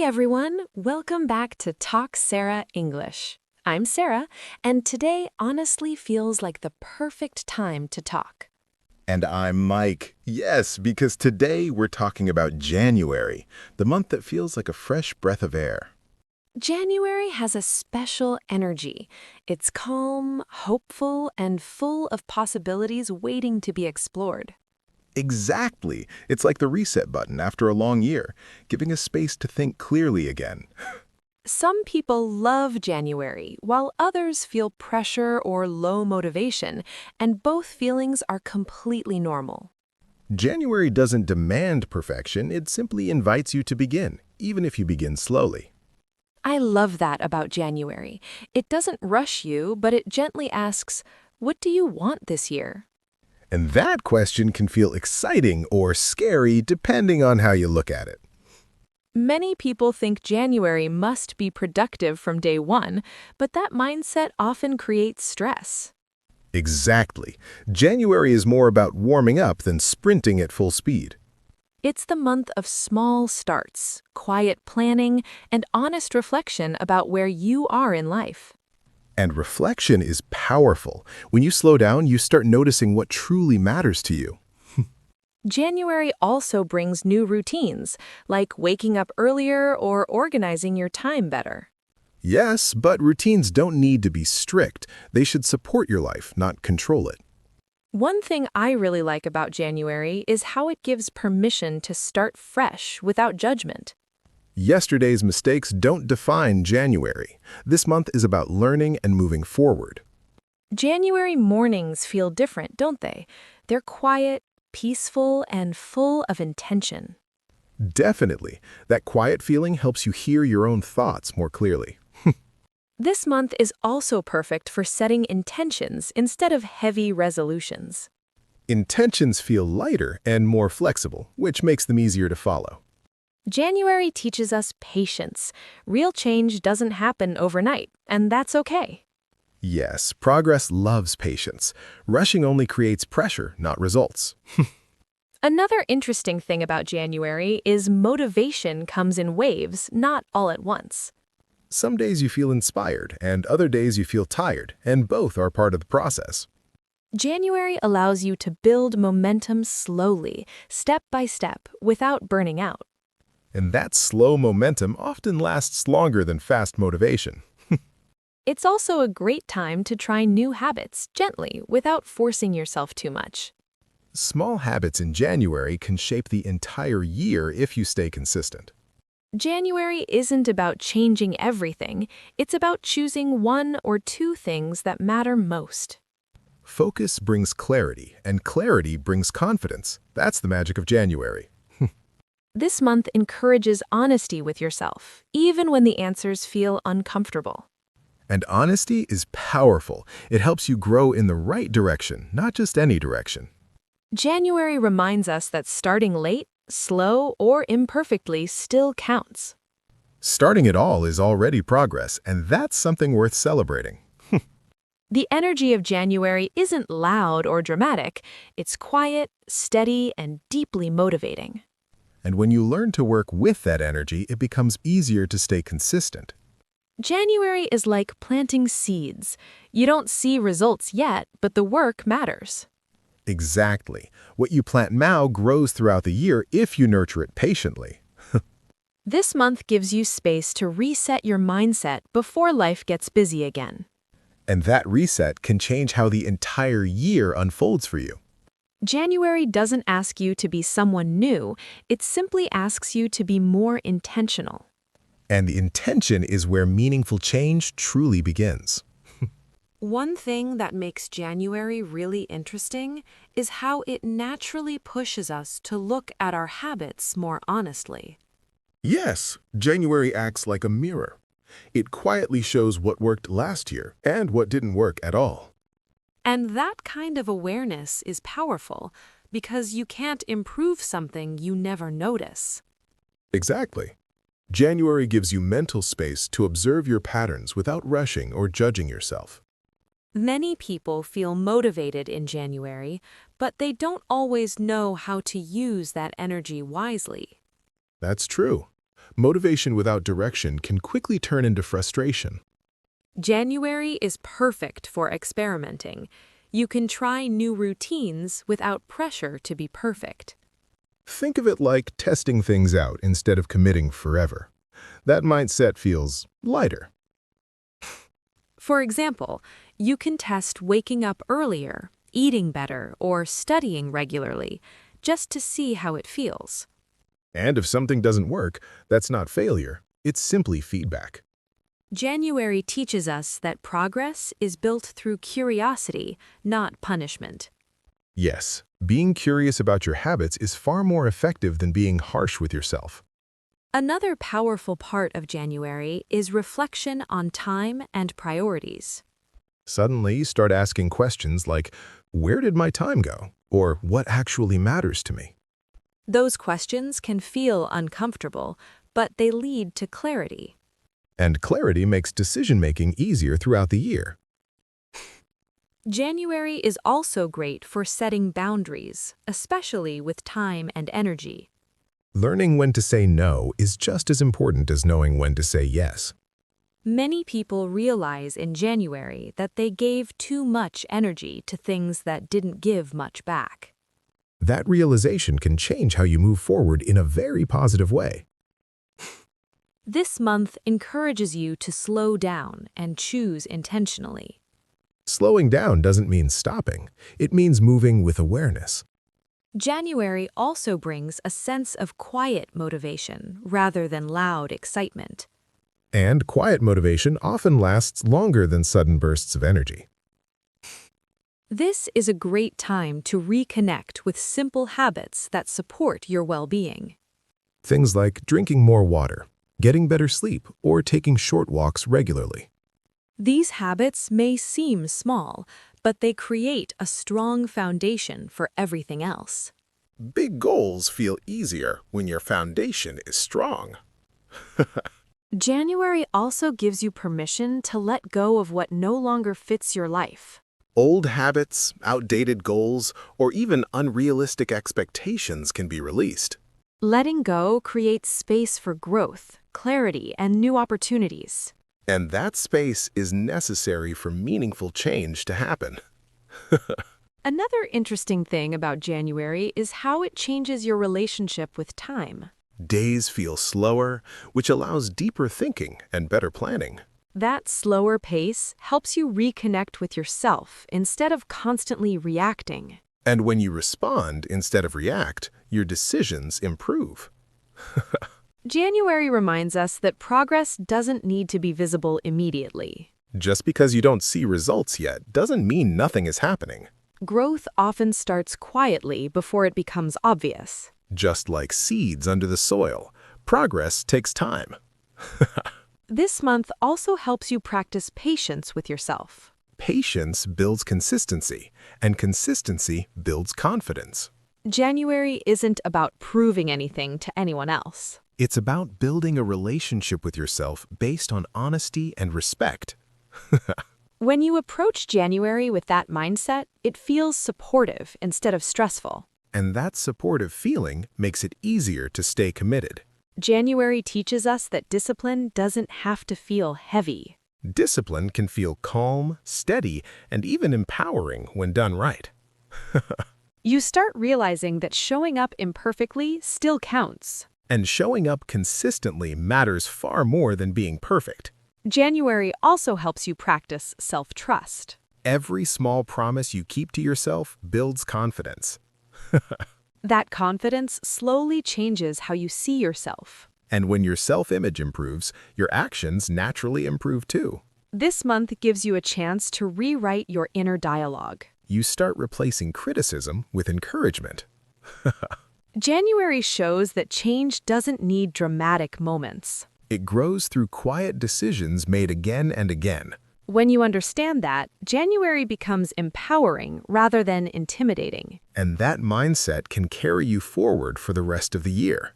everyone, welcome back to Talk Sara English. I'm Sarah, and today honestly feels like the perfect time to talk. And I'm Mike. Yes, because today we're talking about January, the month that feels like a fresh breath of air. January has a special energy. It's calm, hopeful, and full of possibilities waiting to be explored. Exactly. It's like the reset button after a long year, giving us space to think clearly again. Some people love January, while others feel pressure or low motivation, and both feelings are completely normal. January doesn't demand perfection, it simply invites you to begin, even if you begin slowly. I love that about January. It doesn't rush you, but it gently asks, "What do you want this year?" And that question can feel exciting or scary depending on how you look at it. Many people think January must be productive from day one, but that mindset often creates stress. Exactly. January is more about warming up than sprinting at full speed. It's the month of small starts, quiet planning, and honest reflection about where you are in life. And reflection is powerful. When you slow down, you start noticing what truly matters to you. January also brings new routines, like waking up earlier or organizing your time better. Yes, but routines don't need to be strict. They should support your life, not control it. One thing I really like about January is how it gives permission to start fresh without judgment. Yesterday's mistakes don't define January. This month is about learning and moving forward. January mornings feel different, don't they? They're quiet, peaceful, and full of intention. Definitely. That quiet feeling helps you hear your own thoughts more clearly. This month is also perfect for setting intentions instead of heavy resolutions. Intentions feel lighter and more flexible, which makes them easier to follow. January teaches us patience. Real change doesn't happen overnight, and that's okay. Yes, progress loves patience. Rushing only creates pressure, not results. Another interesting thing about January is motivation comes in waves, not all at once. Some days you feel inspired, and other days you feel tired, and both are part of the process. January allows you to build momentum slowly, step by step, without burning out. And that slow momentum often lasts longer than fast motivation. It's also a great time to try new habits gently without forcing yourself too much. Small habits in January can shape the entire year if you stay consistent. January isn't about changing everything, it's about choosing one or two things that matter most. Focus brings clarity, and clarity brings confidence. That's the magic of January. This month encourages honesty with yourself, even when the answers feel uncomfortable. And honesty is powerful. It helps you grow in the right direction, not just any direction. January reminds us that starting late, slow, or imperfectly still counts. Starting at all is already progress, and that's something worth celebrating. The energy of January isn't loud or dramatic, it's quiet, steady, and deeply motivating. And when you learn to work with that energy, it becomes easier to stay consistent. January is like planting seeds. You don't see results yet, but the work matters. Exactly. What you plant now grows throughout the year if you nurture it patiently. This month gives you space to reset your mindset before life gets busy again. And that reset can change how the entire year unfolds for you. January doesn't ask you to be someone new, it simply asks you to be more intentional. And the intention is where meaningful change truly begins. One thing that makes January really interesting is how it naturally pushes us to look at our habits more honestly. Yes, January acts like a mirror. It quietly shows what worked last year and what didn't work at all. And that kind of awareness is powerful because you can't improve something you never notice. Exactly. January gives you mental space to observe your patterns without rushing or judging yourself. Many people feel motivated in January, but they don't always know how to use that energy wisely. That's true. Motivation without direction can quickly turn into frustration. January is perfect for experimenting. You can try new routines without pressure to be perfect. Think of it like testing things out instead of committing forever. That mindset feels lighter. For example, you can test waking up earlier, eating better, or studying regularly, just to see how it feels. And if something doesn't work, that's not failure, it's simply feedback. January teaches us that progress is built through curiosity, not punishment. Yes, being curious about your habits is far more effective than being harsh with yourself. Another powerful part of January is reflection on time and priorities. Suddenly, you start asking questions like, where did my time go? Or what actually matters to me? Those questions can feel uncomfortable, but they lead to clarity. And clarity makes decision-making easier throughout the year. January is also great for setting boundaries, especially with time and energy. Learning when to say no is just as important as knowing when to say yes. Many people realize in January that they gave too much energy to things that didn't give much back. That realization can change how you move forward in a very positive way. This month encourages you to slow down and choose intentionally. Slowing down doesn't mean stopping. It means moving with awareness. January also brings a sense of quiet motivation rather than loud excitement. And quiet motivation often lasts longer than sudden bursts of energy. This is a great time to reconnect with simple habits that support your well-being. Things like drinking more water, getting better sleep, or taking short walks regularly. These habits may seem small, but they create a strong foundation for everything else. Big goals feel easier when your foundation is strong. January also gives you permission to let go of what no longer fits your life. Old habits, outdated goals, or even unrealistic expectations can be released. Letting go creates space for growth, clarity, and new opportunities. And that space is necessary for meaningful change to happen. Another interesting thing about January is how it changes your relationship with time. Days feel slower, which allows deeper thinking and better planning. That slower pace helps you reconnect with yourself instead of constantly reacting. And when you respond instead of react, your decisions improve. January reminds us that progress doesn't need to be visible immediately. Just because you don't see results yet doesn't mean nothing is happening. Growth often starts quietly before it becomes obvious. Just like seeds under the soil, progress takes time. This month also helps you practice patience with yourself. Patience builds consistency, and consistency builds confidence. January isn't about proving anything to anyone else. It's about building a relationship with yourself based on honesty and respect. When you approach January with that mindset, it feels supportive instead of stressful. And that supportive feeling makes it easier to stay committed. January teaches us that discipline doesn't have to feel heavy. Discipline can feel calm, steady, and even empowering when done right. You start realizing that showing up imperfectly still counts. And showing up consistently matters far more than being perfect. January also helps you practice self-trust. Every small promise you keep to yourself builds confidence. That confidence slowly changes how you see yourself. And when your self-image improves, your actions naturally improve too. This month gives you a chance to rewrite your inner dialogue. You start replacing criticism with encouragement. January shows that change doesn't need dramatic moments. It grows through quiet decisions made again and again. When you understand that, January becomes empowering rather than intimidating. And that mindset can carry you forward for the rest of the year.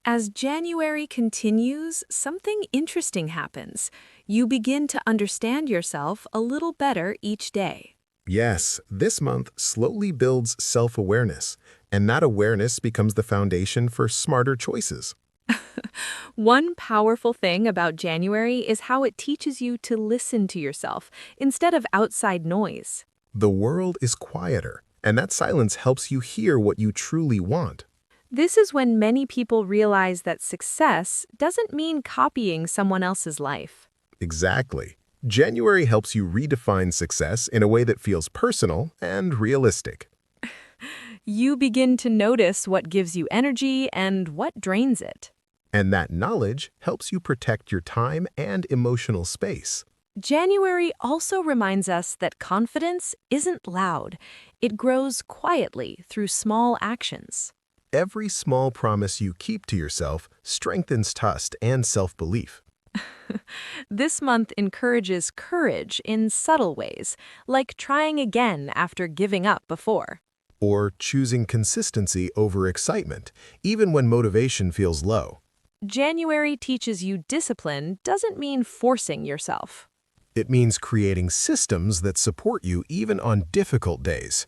As January continues, something interesting happens. You begin to understand yourself a little better each day. Yes, this month slowly builds self-awareness, and that awareness becomes the foundation for smarter choices. One powerful thing about January is how it teaches you to listen to yourself instead of outside noise. The world is quieter, and that silence helps you hear what you truly want. This is when many people realize that success doesn't mean copying someone else's life. Exactly. January helps you redefine success in a way that feels personal and realistic. You begin to notice what gives you energy and what drains it. And that knowledge helps you protect your time and emotional space. January also reminds us that confidence isn't loud. It grows quietly through small actions. Every small promise you keep to yourself strengthens trust and self-belief. This month encourages courage in subtle ways, like trying again after giving up before. Or choosing consistency over excitement, even when motivation feels low. January teaches you discipline doesn't mean forcing yourself. It means creating systems that support you even on difficult days.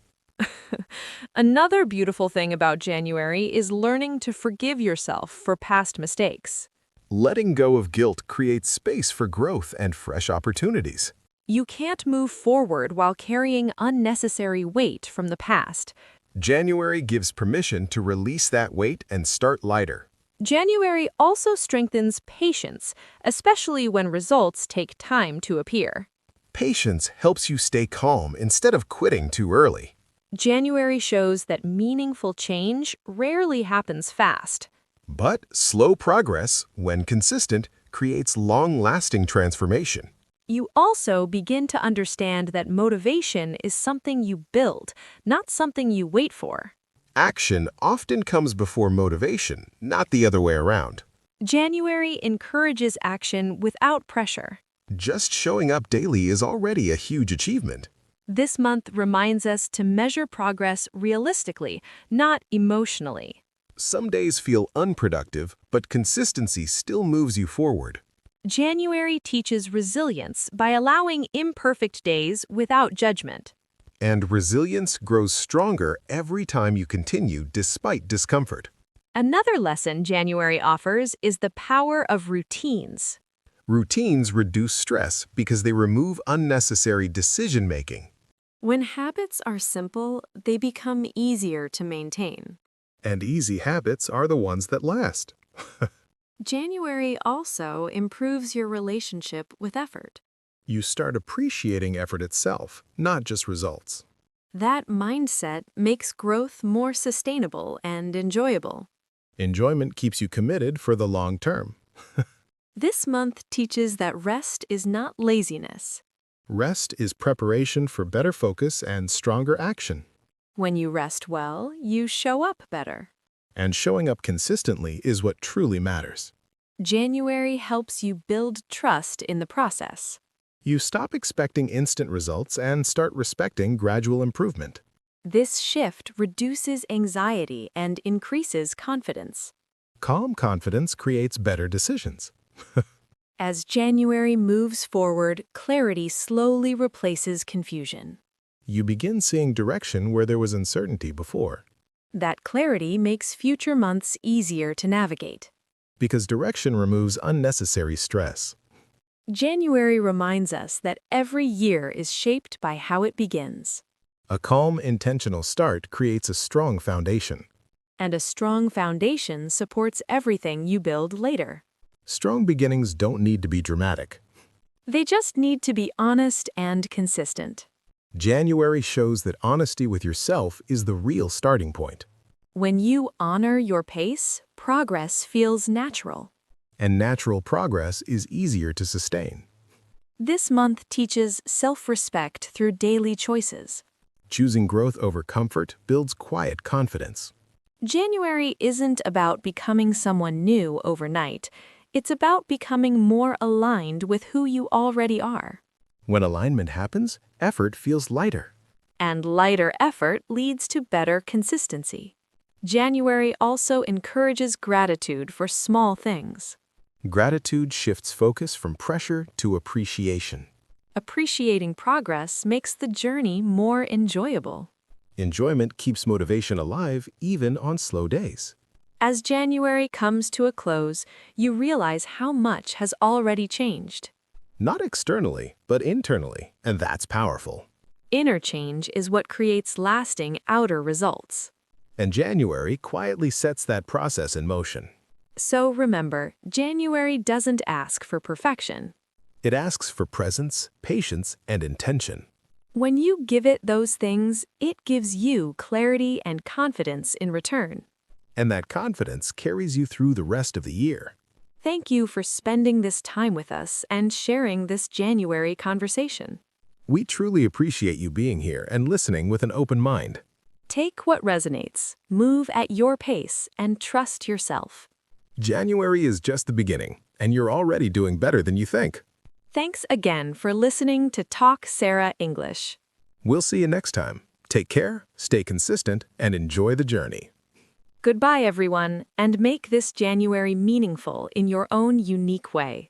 Another beautiful thing about January is learning to forgive yourself for past mistakes. Letting go of guilt creates space for growth and fresh opportunities. You can't move forward while carrying unnecessary weight from the past. January gives permission to release that weight and start lighter. January also strengthens patience, especially when results take time to appear. Patience helps you stay calm instead of quitting too early. January shows that meaningful change rarely happens fast. But slow progress, when consistent, creates long-lasting transformation. You also begin to understand that motivation is something you build, not something you wait for. Action often comes before motivation, not the other way around. January encourages action without pressure. Just showing up daily is already a huge achievement. This month reminds us to measure progress realistically, not emotionally. Some days feel unproductive, but consistency still moves you forward. January teaches resilience by allowing imperfect days without judgment. And resilience grows stronger every time you continue despite discomfort. Another lesson January offers is the power of routines. Routines reduce stress because they remove unnecessary decision-making. When habits are simple, they become easier to maintain. And easy habits are the ones that last. January also improves your relationship with effort. You start appreciating effort itself, not just results. That mindset makes growth more sustainable and enjoyable. Enjoyment keeps you committed for the long term. This month teaches that rest is not laziness. Rest is preparation for better focus and stronger action. When you rest well, you show up better. And showing up consistently is what truly matters. January helps you build trust in the process. You stop expecting instant results and start respecting gradual improvement. This shift reduces anxiety and increases confidence. Calm confidence creates better decisions. As January moves forward, clarity slowly replaces confusion. You begin seeing direction where there was uncertainty before. That clarity makes future months easier to navigate. Because direction removes unnecessary stress. January reminds us that every year is shaped by how it begins. A calm, intentional start creates a strong foundation. And a strong foundation supports everything you build later. Strong beginnings don't need to be dramatic. They just need to be honest and consistent. January shows that honesty with yourself is the real starting point. When you honor your pace, progress feels natural. And natural progress is easier to sustain. This month teaches self-respect through daily choices. Choosing growth over comfort builds quiet confidence. January isn't about becoming someone new overnight. It's about becoming more aligned with who you already are. When alignment happens, effort feels lighter. And lighter effort leads to better consistency. January also encourages gratitude for small things. Gratitude shifts focus from pressure to appreciation. Appreciating progress makes the journey more enjoyable. Enjoyment keeps motivation alive even on slow days. As January comes to a close, you realize how much has already changed. Not externally, but internally, and that's powerful. Inner change is what creates lasting outer results. And January quietly sets that process in motion. So remember, January doesn't ask for perfection. It asks for presence, patience, and intention. When you give it those things, it gives you clarity and confidence in return. And that confidence carries you through the rest of the year. Thank you for spending this time with us and sharing this January conversation. We truly appreciate you being here and listening with an open mind. Take what resonates, move at your pace, and trust yourself. January is just the beginning, and you're already doing better than you think. Thanks again for listening to Talk Sara English. We'll see you next time. Take care, stay consistent, and enjoy the journey. Goodbye, everyone, and make this January meaningful in your own unique way.